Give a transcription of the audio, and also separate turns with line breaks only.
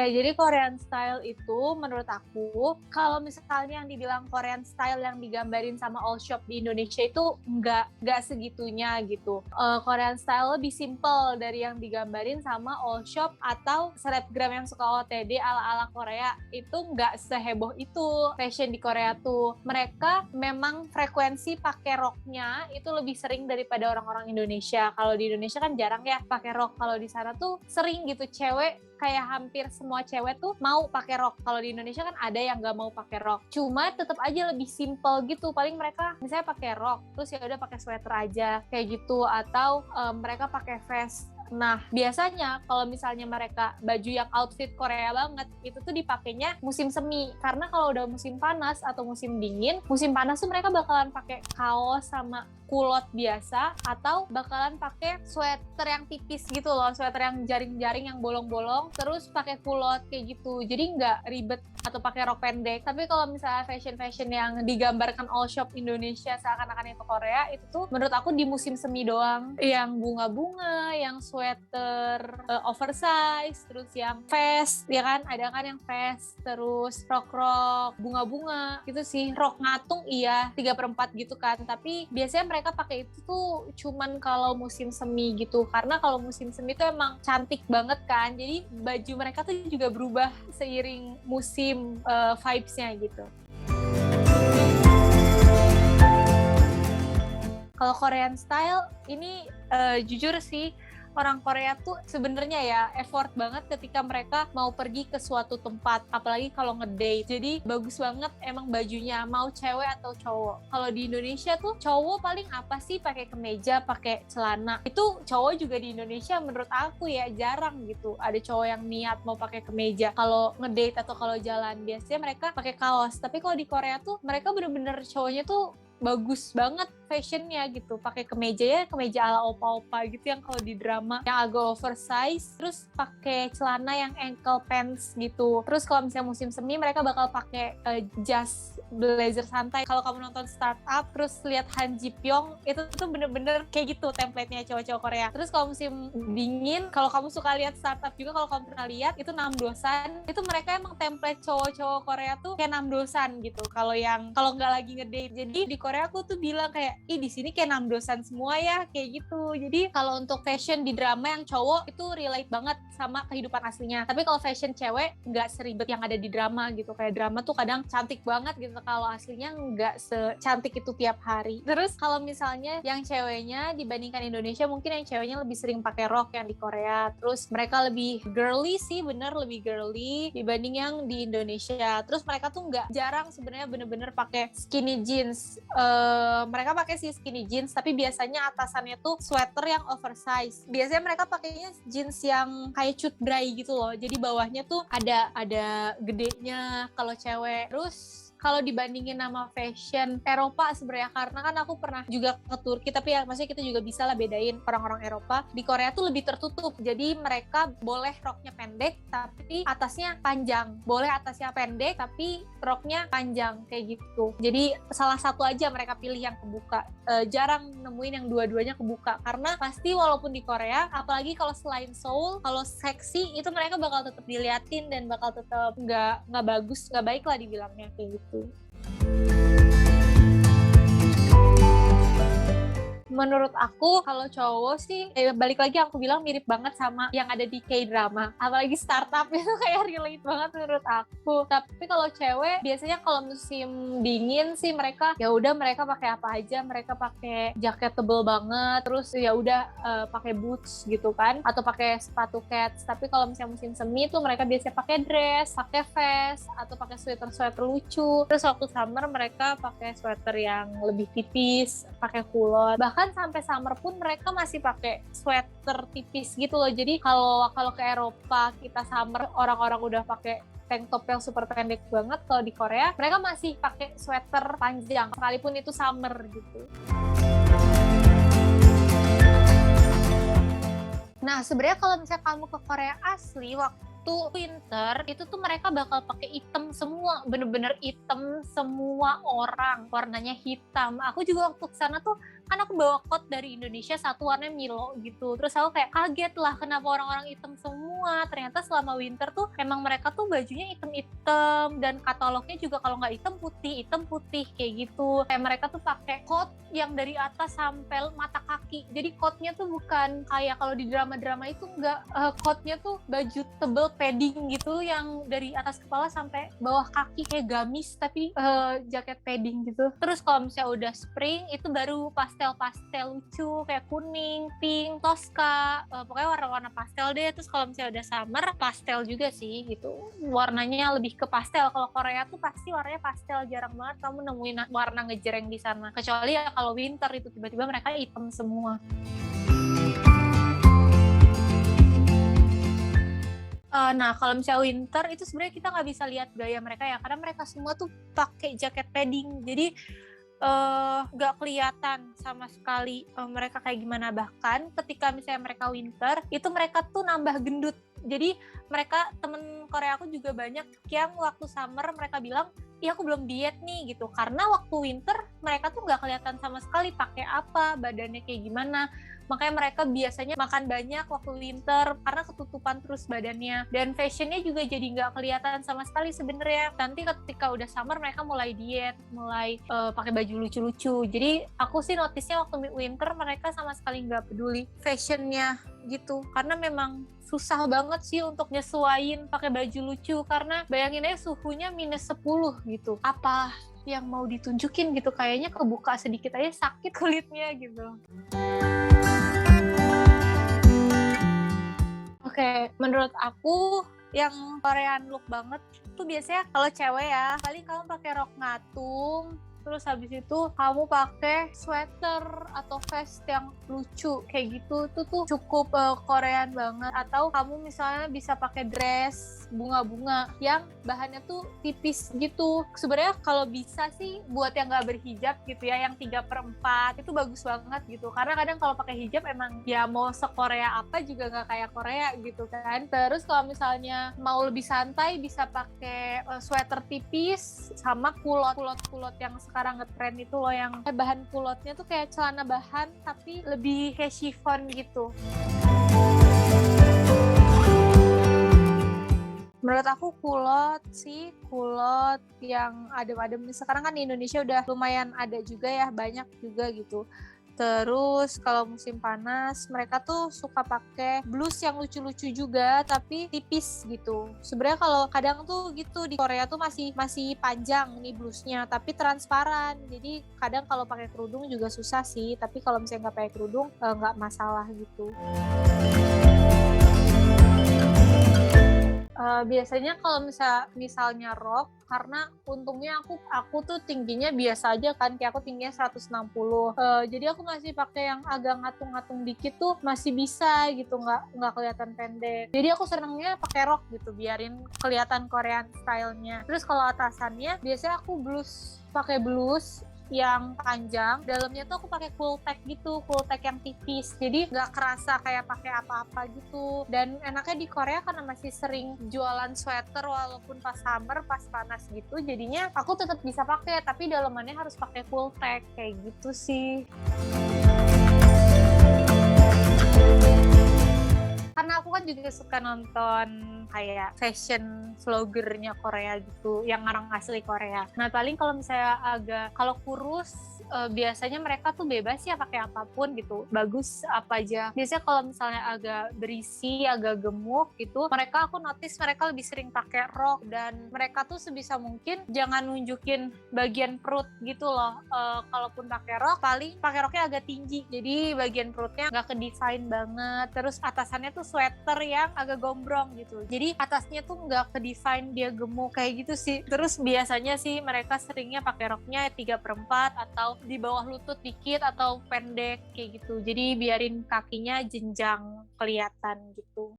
jadi Korean style itu menurut aku, kalau misalnya yang dibilang Korean style yang digambarin sama all shop di Indonesia itu nggak segitunya gitu. Korean style lebih simple dari yang digambarin sama all shop atau selebgram yang suka OTD ala-ala Korea. Itu nggak seheboh itu fashion di Korea tuh. Mereka memang frekuensi pakai roknya itu lebih sering daripada orang-orang Indonesia. Kalau di Indonesia kan jarang ya pakai rok. Kalau di sana tuh sering gitu, cewek kayak hampir semua cewek tuh mau pakai rok. Kalau di Indonesia kan ada yang nggak mau pakai rok. Cuma tetap aja lebih simple gitu. Paling mereka misalnya pakai rok, terus ya udah pakai sweater aja kayak gitu, atau mereka pakai vest. Nah, biasanya kalau misalnya mereka baju yang outfit Korea banget, itu tuh dipakainya musim semi. Karena kalau udah musim panas atau musim dingin, musim panas tuh mereka bakalan pakai kaos sama kulot biasa, atau bakalan pakai sweater yang tipis gitu loh, sweater yang jaring-jaring yang bolong-bolong, terus pakai kulot kayak gitu. Jadi nggak ribet, atau pakai rok pendek. Tapi kalau misalnya fashion yang digambarkan all shop Indonesia seakan-akan itu Korea, itu tuh menurut aku di musim semi doang. Yang bunga-bunga, yang sweater oversize, terus yang vest, ya kan? Ada kan yang vest, terus rok-rok bunga-bunga gitu sih. Rok ngatung iya 3/4 gitu kan, tapi biasanya mereka pakai itu tuh cuman kalau musim semi gitu, karena kalau musim semi tuh emang cantik banget kan, jadi baju mereka tuh juga berubah seiring musim vibes-nya gitu. Kalau Korean style ini jujur sih, orang Korea tuh sebenarnya ya effort banget ketika mereka mau pergi ke suatu tempat, apalagi kalau ngedate. Jadi bagus banget emang bajunya, mau cewek atau cowok. Kalau di Indonesia tuh cowok paling apa sih, pakai kemeja, pakai celana. Itu cowok juga di Indonesia menurut aku ya jarang gitu ada cowok yang niat mau pakai kemeja kalau ngedate atau kalau jalan. Biasanya mereka pakai kaos. Tapi kalau di Korea tuh mereka bener-bener cowoknya tuh bagus banget fashionnya gitu, pakai kemeja ya, kemeja ala opa-opa gitu yang kalau di drama yang agak oversize, terus pakai celana yang ankle pants gitu. Terus kalau misalnya musim semi mereka bakal pakai jas blazer santai. Kalau kamu nonton Startup terus lihat Han Ji Pyong, itu tuh bener-bener kayak gitu template-nya cowok-cowok Korea. Terus kalau musim dingin, kalau kamu suka lihat Startup juga, kalau kamu pernah lihat itu Namdosan, itu mereka emang template cowok-cowok Korea tuh kayak Namdosan gitu. Kalau nggak lagi ngedate, jadi di Korea aku tuh bilang kayak, ih di sini kayak Namdosan semua ya, kayak gitu. Jadi kalau untuk fashion di drama yang cowok itu relate banget sama kehidupan aslinya. Tapi kalau fashion cewek nggak seribet yang ada di drama gitu. Kayak drama tuh kadang cantik banget gitu, kalau aslinya nggak secantik itu tiap hari. Terus kalau misalnya yang ceweknya dibandingkan Indonesia, mungkin yang ceweknya lebih sering pakai rok yang di Korea. Terus mereka lebih girly sih, bener lebih girly dibanding yang di Indonesia. Terus mereka tuh nggak jarang sebenarnya bener-bener pakai skinny jeans. Mereka pakai sih skinny jeans, tapi biasanya atasannya tuh sweater yang oversize. Biasanya mereka pakainya jeans yang kayak cut dry gitu loh, jadi bawahnya tuh ada gedenya kalau cewek. Terus kalau dibandingin sama fashion Eropa sebenarnya, karena kan aku pernah juga ke Turki, tapi ya maksudnya kita juga bisa lah bedain orang-orang Eropa. Di Korea tuh lebih tertutup, jadi mereka boleh roknya pendek tapi atasnya panjang, boleh atasnya pendek tapi roknya panjang kayak gitu. Jadi salah satu aja mereka pilih yang kebuka. Jarang nemuin yang dua-duanya kebuka, karena pasti walaupun di Korea, apalagi kalau selain Seoul, kalau seksi itu mereka bakal tetap diliatin dan bakal tetap nggak bagus, nggak baik lah dibilangnya kayak gitu. Menurut aku kalau cowok sih balik lagi aku bilang mirip banget sama yang ada di K-drama, apalagi Startup itu kayak relate banget menurut aku. Tapi kalau cewek biasanya kalau musim dingin sih mereka ya udah mereka pakai apa aja, mereka pakai jaket tebel banget, terus ya udah pakai boots gitu kan, atau pakai sepatu kets. Tapi kalau misalnya musim semi tuh mereka biasanya pakai dress, pakai vest, atau pakai sweater lucu. Terus waktu summer mereka pakai sweater yang lebih tipis, pakai kulot. Bahkan sampai summer pun mereka masih pakai sweater tipis gitu loh. Jadi kalau ke Eropa kita summer orang-orang udah pakai tank top yang super pendek banget, kalau di Korea mereka masih pakai sweater panjang sekalipun itu summer gitu. Nah sebenarnya kalau misalnya kamu ke Korea asli waktu winter itu tuh mereka bakal pakai hitam semua, bener-bener hitam semua orang, warnanya hitam. Aku juga waktu kesana tuh kan aku bawa coat dari Indonesia satu warnanya Milo gitu, terus aku kayak kaget lah kenapa orang-orang hitam semua. Ternyata selama winter tuh emang mereka tuh bajunya hitam-hitam, dan katalognya juga kalau nggak hitam putih kayak gitu. Kayak mereka tuh pakai coat yang dari atas sampai mata kaki, jadi coatnya tuh bukan kayak kalau di drama-drama itu enggak, coatnya tuh baju tebel padding gitu yang dari atas kepala sampai bawah kaki kayak gamis tapi jaket padding gitu. Terus kalau misalnya udah spring itu baru pastel-pastel lucu kayak kuning, pink, toska, pokoknya warna-warna pastel deh. Terus kalau misalnya udah summer pastel juga sih gitu, warnanya lebih ke pastel. Kalau Korea tuh pasti warnanya pastel, jarang banget kamu nemuin warna ngejreng di sana, kecuali ya kalau winter itu tiba-tiba mereka hitam semua. Nah, kalau misalnya winter itu sebenarnya kita nggak bisa lihat gaya mereka ya, karena mereka semua tuh pakai jaket padding, jadi nggak kelihatan sama sekali mereka kayak gimana. Bahkan ketika misalnya mereka winter, itu mereka tuh nambah gendut. Jadi mereka, temen Korea aku juga banyak yang waktu summer mereka bilang, iya aku belum diet nih gitu, karena waktu winter mereka tuh nggak kelihatan sama sekali pakai apa, badannya kayak gimana. Makanya mereka biasanya makan banyak waktu winter karena ketutupan terus badannya, dan fashionnya juga jadi nggak kelihatan sama sekali sebenarnya. Nanti ketika udah summer mereka mulai diet, mulai pakai baju lucu-lucu. Jadi aku sih notice-nya waktu winter mereka sama sekali nggak peduli fashionnya gitu, karena memang susah banget sih untuk nyesuain pakai baju lucu, karena bayangin aja suhunya -10 gitu. Apa yang mau ditunjukin gitu, kayaknya kebuka sedikit aja sakit kulitnya gitu. Oke, menurut aku yang Korean look banget tuh biasanya kalau cewek ya, paling kamu pakai rok ngatung, terus habis itu kamu pakai sweater atau vest yang lucu kayak gitu, itu tuh cukup Korean banget. Atau kamu misalnya bisa pakai dress bunga-bunga yang bahannya tuh tipis gitu. Sebenarnya kalau bisa sih buat yang nggak berhijab gitu ya, yang 3/4 itu bagus banget gitu, karena kadang kalau pakai hijab emang ya mau se-Korea apa juga nggak kayak Korea gitu kan. Terus kalau misalnya mau lebih santai bisa pakai sweater tipis sama kulot yang sekarang ngetren itu loh, yang bahan kulotnya tuh kayak celana bahan tapi lebih kayak chiffon gitu. Menurut aku kulot yang adem-adem. Sekarang kan di Indonesia udah lumayan ada juga ya, banyak juga gitu. Terus kalau musim panas mereka tuh suka pakai blus yang lucu-lucu juga tapi tipis gitu. Sebenarnya kalau kadang tuh gitu di Korea tuh masih panjang nih blusnya tapi transparan. Jadi kadang kalau pakai kerudung juga susah sih, tapi kalau misalnya nggak pakai kerudung nggak masalah gitu. Biasanya kalau misalnya rok, karena untungnya aku tuh tingginya biasa aja kan, kayak aku tingginya 160. Jadi aku masih pakai yang agak ngatung-ngatung dikit tuh masih bisa gitu, nggak kelihatan pendek. Jadi aku senangnya pakai rok gitu, biarin kelihatan Korean style-nya. Terus kalau atasannya biasanya aku pakai blus yang panjang, dalamnya tuh aku pakai cool tag gitu, cool tag yang tipis, jadi nggak kerasa kayak pakai apa-apa gitu. Dan enaknya di Korea karena masih sering jualan sweater walaupun pas summer, pas panas gitu, jadinya aku tetap bisa pakai tapi dalamannya harus pakai cool tag kayak gitu sih. Karena aku kan juga suka nonton kayak fashion vloggernya Korea gitu, yang orang asli Korea. Nah paling kalau misalnya kalau kurus, biasanya mereka tuh bebas ya pakai apapun gitu, bagus apa aja. Biasanya kalau misalnya agak berisi, agak gemuk gitu, aku notice mereka lebih sering pakai rok, dan mereka tuh sebisa mungkin jangan nunjukin bagian perut gitu loh. Kalaupun pakai rok, paling pakai roknya agak tinggi, jadi bagian perutnya nggak ke-define banget. Terus atasannya tuh sweater yang agak gombrong gitu, jadi atasnya tuh nggak ke-define dia gemuk kayak gitu sih. Terus biasanya sih mereka seringnya pakai roknya 3/4 atau di bawah lutut dikit atau pendek kayak gitu, jadi biarin kakinya jenjang kelihatan gitu.